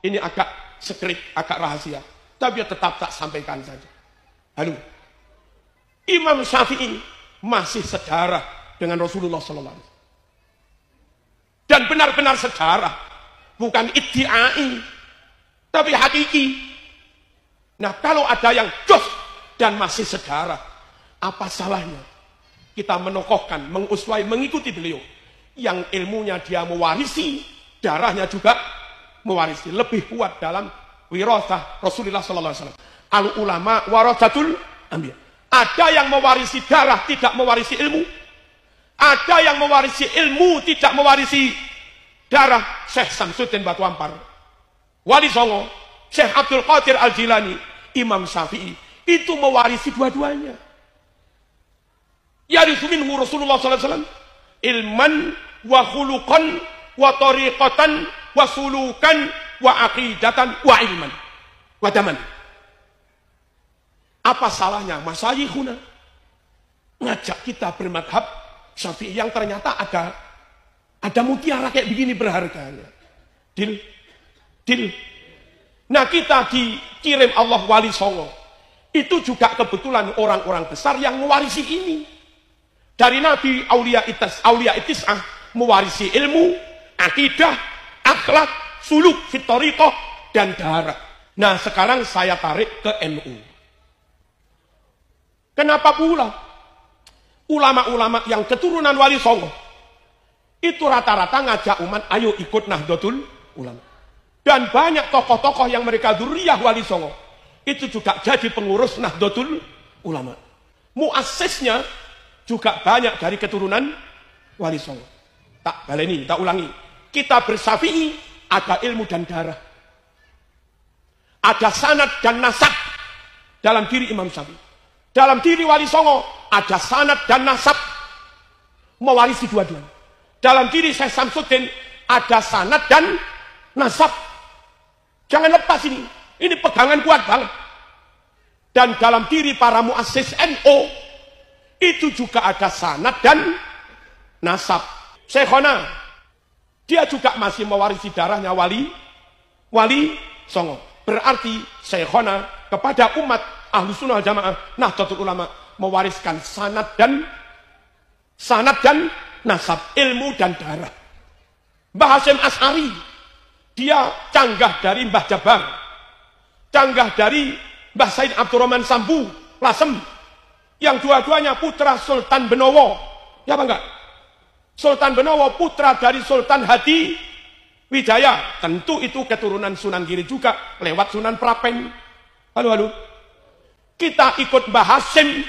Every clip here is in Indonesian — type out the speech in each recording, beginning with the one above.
Ini agak sekret, agak rahasia. Tapi tetap tak sampaikan saja. Halo. Imam Syafi'i masih sejarah dengan Rasulullah SAW. Dan benar-benar sejarah. Bukan iddiai. Tapi hakiki. Nah kalau ada yang jos dan masih sejarah. Apa salahnya? Kita menokohkan, menguswai, mengikuti beliau. Yang ilmunya dia mewarisi. Darahnya juga mewarisi. Lebih kuat dalam wirasah Rasulullah SAW. Al ulama warasatul anbiya. Ada yang mewarisi darah, tidak mewarisi ilmu. Ada yang mewarisi ilmu, tidak mewarisi darah. Syekh Samsuddin Batu Ampar, Wali Songo, Syekh Abdul Qadir Al-Jilani, Imam Syafi'i. Itu mewarisi dua-duanya. Yarithu minhu Rasulullah SAW. Ilman, wa khuluqan, wa tariqatan, wa sulukan, wa aqidatan, wa ilman. Wa daman. Apa salahnya masayikhuna ngajak kita bermadhab Syafi'i yang ternyata ada mutiara kayak begini berharganya. Dil. Nah kita dikirim Allah Wali Songo. Itu juga kebetulan orang-orang besar yang mewarisi ini. Dari Nabi Aulia Itis'ah mewarisi ilmu, akidah, akhlak, suluk, fitoriqoh, dan darah. Nah sekarang saya tarik ke NU. Kenapa pula? Ulama-ulama yang keturunan Wali Songo itu rata-rata ngajak umat ayo ikut Nahdlatul Ulama. Dan banyak tokoh-tokoh yang mereka dzurriyyah Wali Songo itu juga jadi pengurus Nahdlatul Ulama. Muassisnya juga banyak dari keturunan Wali Songo. Tak baleni, tak ulangi. Kita bersyafi'i ada ilmu dan darah. Ada sanad dan nasab dalam diri Imam Syafi'i. Dalam diri Wali Songo ada sanad dan nasab mewarisi dua-duanya. Dalam diri Syekh Samsuddin ada sanad dan nasab. Jangan lepas ini. Ini pegangan kuat banget. Dan dalam diri para muassis NU itu juga ada sanad dan nasab. Syekhona dia juga masih mewarisi darahnya Wali Songo. Berarti Syekhona kepada umat Ahlus Sunnah wal Jamaah Nahdlatul Ulama mewariskan sanad dan nasab, ilmu dan darah. Mbah Hasyim Asy'ari dia canggah dari Mbah Jabar, canggah dari Mbah Said Abdurrahman Sambu Lasem, yang dua-duanya putra Sultan Benowo. Ya apa enggak? Sultan Benowo putra dari Sultan Hadi Wijaya. Tentu itu keturunan Sunan Giri juga lewat Sunan Prapeng. Halo. Kita ikut Mbah Hasyim,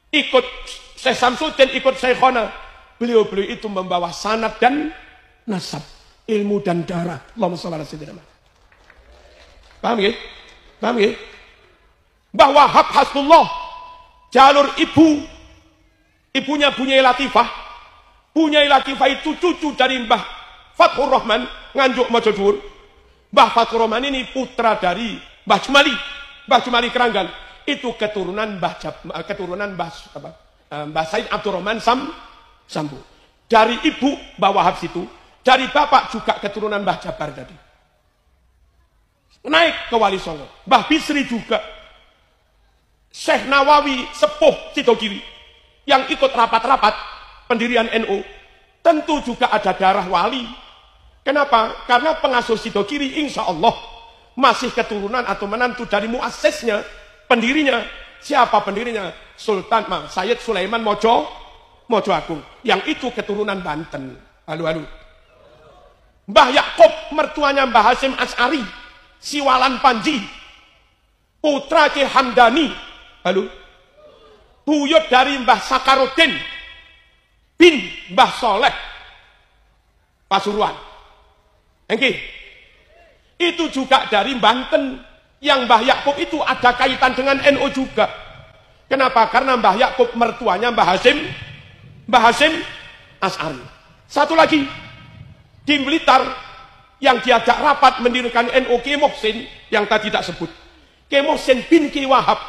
ikut Syekh Samsuddin, ikut Syekhona. Beliau-beliau itu membawa sanad dan nasab, ilmu dan darah. Allahumma shalli ala sayyidina. Paham ya? Paham ya? Mbah Wahab Hasbullah, jalur ibunya Bunyai Latifah. Bunyai Latifah itu cucu dari Mbah Fathur Rahman, Nganjuk Mojodur. Mbah Fathur Rahman ini putra dari Mbah Jumali Keranggan. Itu keturunan Mbah Said Abdurrahman Sambu. Dari ibu Mbah Wahab situ, dari bapak juga keturunan Mbah Jabar tadi. Naik ke Wali Songo. Mbah Bisri juga. Syekh Nawawi sepuh Sidogiri yang ikut rapat-rapat pendirian NU. Tentu juga ada darah wali. Kenapa? Karena pengasuh Sidogiri insya Allah masih keturunan atau menantu dari muassisnya, pendirinya. Siapa pendirinya? Sultan Sayyid Sulaiman Mojo Agung, yang itu keturunan Banten. Halo. Mbah Yakub mertuanya Mbah Hasyim Asy'ari, Siwalan Panji, putra Ki Hamdani. Halo. Buyut dari Mbah Sakaruddin bin Mbah Soleh Pasuruan. Itu juga dari Banten. Yang Mbah Yakub itu ada kaitan dengan NU juga. Kenapa? Karena Mbah Yakub mertuanya Mbah Hasyim Asy'ari. Satu lagi di Blitar yang diajak rapat mendirikan NU Ki Muhsin yang tadi tak sebut. Ki Muhsin bin Ki Wahab.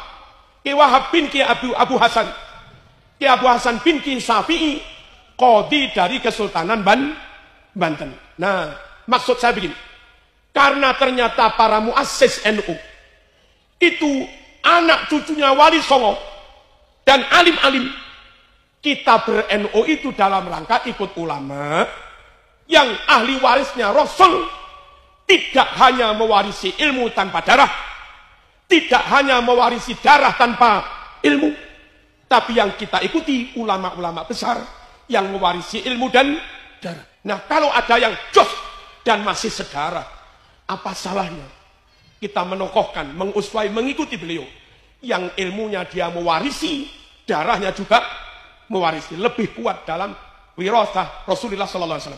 Ki Wahab bin Ki Abu Hasan. Ki Abu Hasan bin Ki Syafi'i, qadhi dari Kesultanan Banten. Nah, maksud saya begini. Karena ternyata para muassis NU itu anak cucunya Wali Songo dan alim-alim. Kita ber-NU itu dalam rangka ikut ulama yang ahli warisnya Rasul, tidak hanya mewarisi ilmu tanpa darah, tidak hanya mewarisi darah tanpa ilmu, tapi yang kita ikuti ulama-ulama besar yang mewarisi ilmu dan darah. Nah, kalau ada yang jos dan masih sedarah, apa salahnya kita menokohkan, menguswai, mengikuti beliau yang ilmunya dia mewarisi, darahnya juga mewarisi, lebih kuat dalam wirasah Rasulullah sallallahu alaihi wasallam.